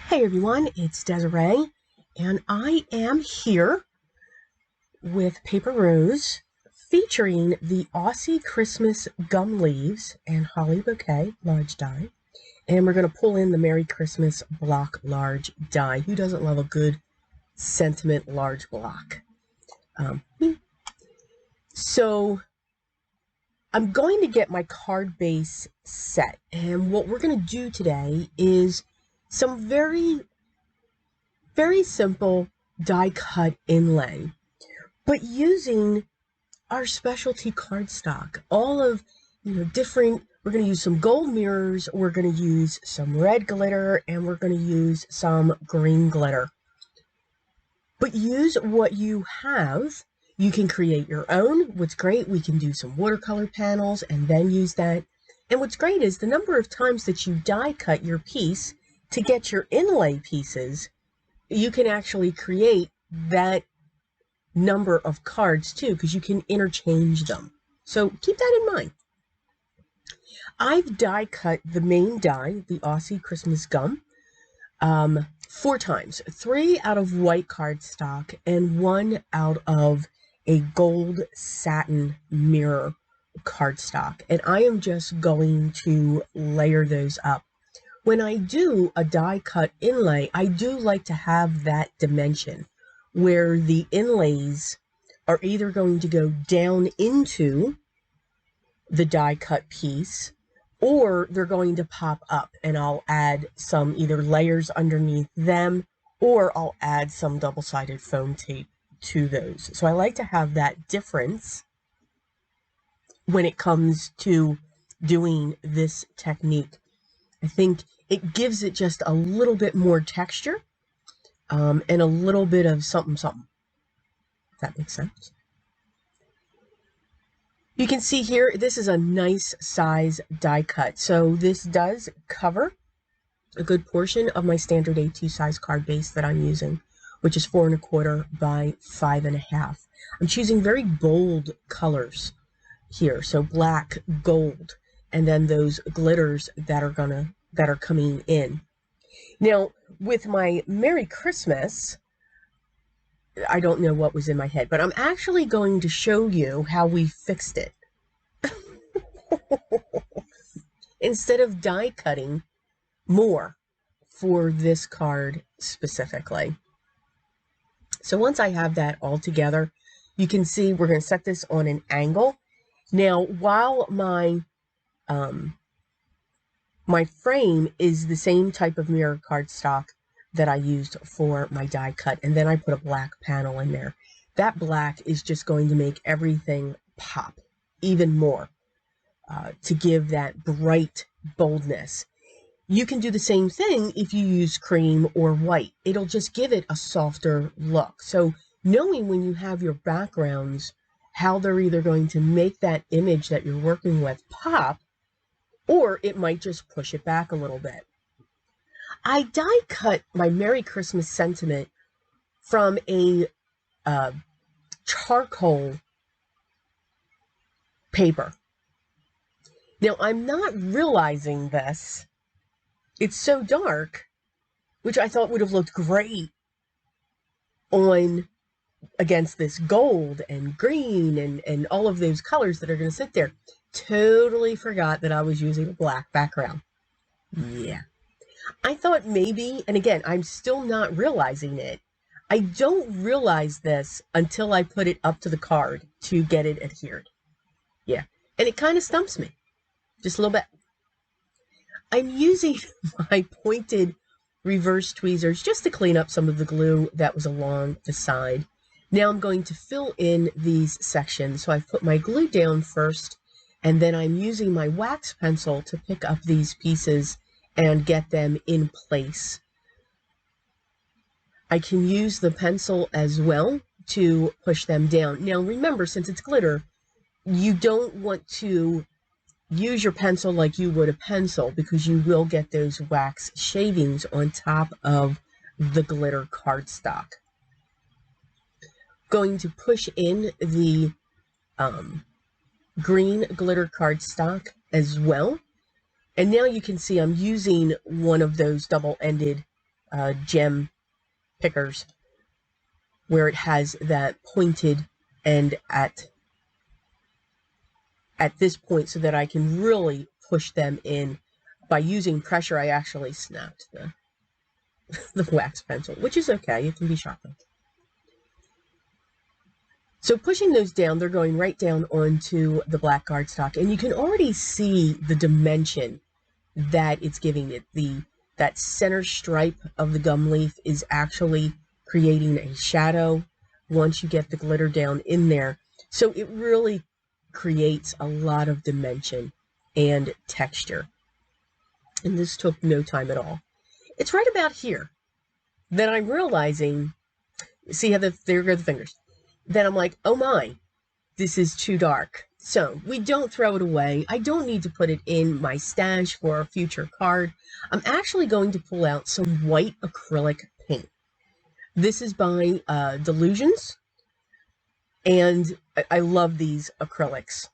Hey everyone, it's Desiree, and I am here with Paper Rose featuring the Aussie Christmas gum leaves and holly bouquet large die. And we're going to pull in the Merry Christmas block large die. Who doesn't love a good sentiment large block? So I'm going to get my card base set, and what we're going to do today is some very simple die cut inlay, but using our specialty cardstock. All of, different, we're going to use some gold mirrors, we're going to use some red glitter, and we're going to use some green glitter. But use what you have. You can create your own. What's great, we can do some watercolor panels and then use that. And what's great is the number of times that you die cut your piece to get your inlay pieces, you can actually create that number of cards too, because you can interchange them. So keep that in mind. I've die cut the main die, the Aussie Christmas gum, 4 times. 3 out of white cardstock and 1 out of a gold satin mirror cardstock. And I am just going to layer those up. When I do a die cut inlay, I do like to have that dimension where the inlays are either going to go down into the die cut piece or they're going to pop up, and I'll add some either layers underneath them or I'll add some double-sided foam tape to those. So I like to have that difference when it comes to doing this technique. I think it gives it just a little bit more texture and a little bit of something. If that makes sense. You can see here, this is a nice size die cut. So this does cover a good portion of my standard A2 size card base that I'm using, which is 4 1/4 by 5 1/2. I'm choosing very bold colors here. So black, gold, and then those glitters that are coming in. Now, with my Merry Christmas, I don't know what was in my head, but I'm actually going to show you how we fixed it. Instead of die cutting more for this card specifically. So once I have that all together, you can see we're going to set this on an angle. Now, while my frame is the same type of mirror cardstock that I used for my die cut, and then I put a black panel in there. That black is just going to make everything pop even more to give that bright boldness. You can do the same thing if you use cream or white. It'll just give it a softer look. So knowing when you have your backgrounds, how they're either going to make that image that you're working with pop, or it might just push it back a little bit. I die cut my Merry Christmas sentiment from a charcoal paper. Now, I'm not realizing this. It's so dark, which I thought would have looked great on against this gold and green and all of those colors that are going to sit there. Totally forgot that I was using a black background. Yeah. I thought maybe, and again, I'm still not realizing it. I don't realize this until I put it up to the card to get it adhered. Yeah. And it kind of stumps me. Just a little bit. I'm using my pointed reverse tweezers just to clean up some of the glue that was along the side. Now I'm going to fill in these sections. So I've put my glue down first, and then I'm using my wax pencil to pick up these pieces and get them in place. I can use the pencil as well to push them down. Now remember, since it's glitter, you don't want to use your pencil like you would a pencil, because you will get those wax shavings on top of the glitter cardstock. going to push in the green glitter cardstock as well. And now you can see I'm using one of those double-ended gem pickers where it has that pointed end at this point so that I can really push them in. By using pressure, I actually snapped the wax pencil, which is okay. It can be sharpened. So pushing those down, they're going right down onto the black cardstock, and you can already see the dimension that it's giving it. That center stripe of the gum leaf is actually creating a shadow once you get the glitter down in there. So it really creates a lot of dimension and texture. And this took no time at all. It's right about here that I'm realizing, see how there go the fingers. Then I'm like, oh my, this is too dark. So we don't throw it away. I don't need to put it in my stash for a future card. I'm actually going to pull out some white acrylic paint. This is by Delusions, and I love these acrylics.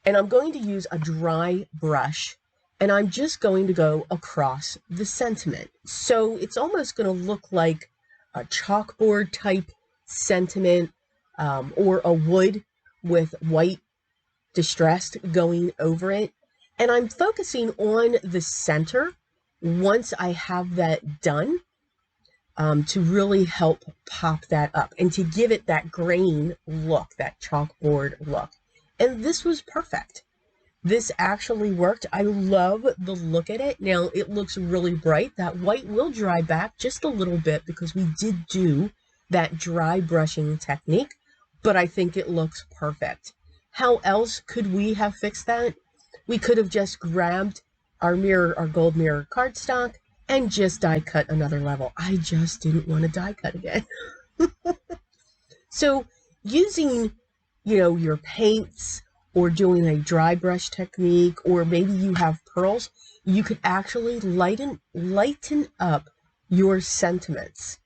And I'm going to use a dry brush, and I'm just going to go across the sentiment. So it's almost going to look like a chalkboard type sentiment, or a wood with white distressed going over it. And I'm focusing on the center once I have that done, to really help pop that up and to give it that grain look, that chalkboard look. And this was perfect. This actually worked. I love the look at it. Now it looks really bright. That white will dry back just a little bit because we did do that dry brushing technique, but I think it looks perfect. How else could we have fixed that? We could have just grabbed our mirror, our gold mirror cardstock, and just die cut another level. I just didn't want to die cut again. So using, your paints, or doing a dry brush technique, or maybe you have pearls, you could actually lighten up your sentiments,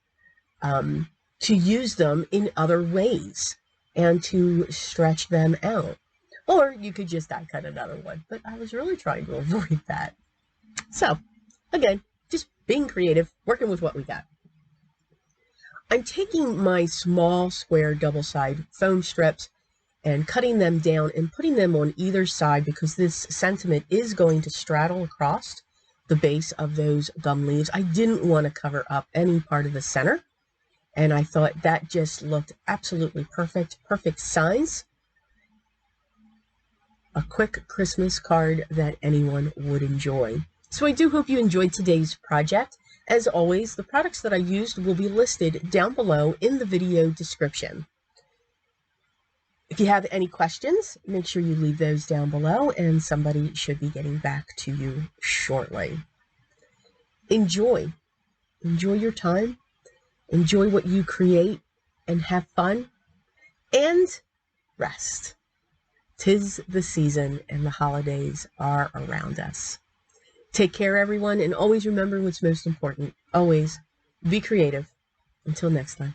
to use them in other ways and to stretch them out. Or you could just die cut another one, but I was really trying to avoid that. So again, just being creative, working with what we got. I'm taking my small square double-side foam strips and cutting them down and putting them on either side because this sentiment is going to straddle across the base of those gum leaves. I didn't want to cover up any part of the center, and I thought that just looked absolutely perfect, perfect size. A quick Christmas card that anyone would enjoy. So I do hope you enjoyed today's project. As always, the products that I used will be listed down below in the video description. If you have any questions, make sure you leave those down below and somebody should be getting back to you shortly. Enjoy your time, enjoy what you create, and have fun, and rest. 'Tis the season and the holidays are around us. Take care, everyone, and always remember what's most important. Always be creative. Until next time.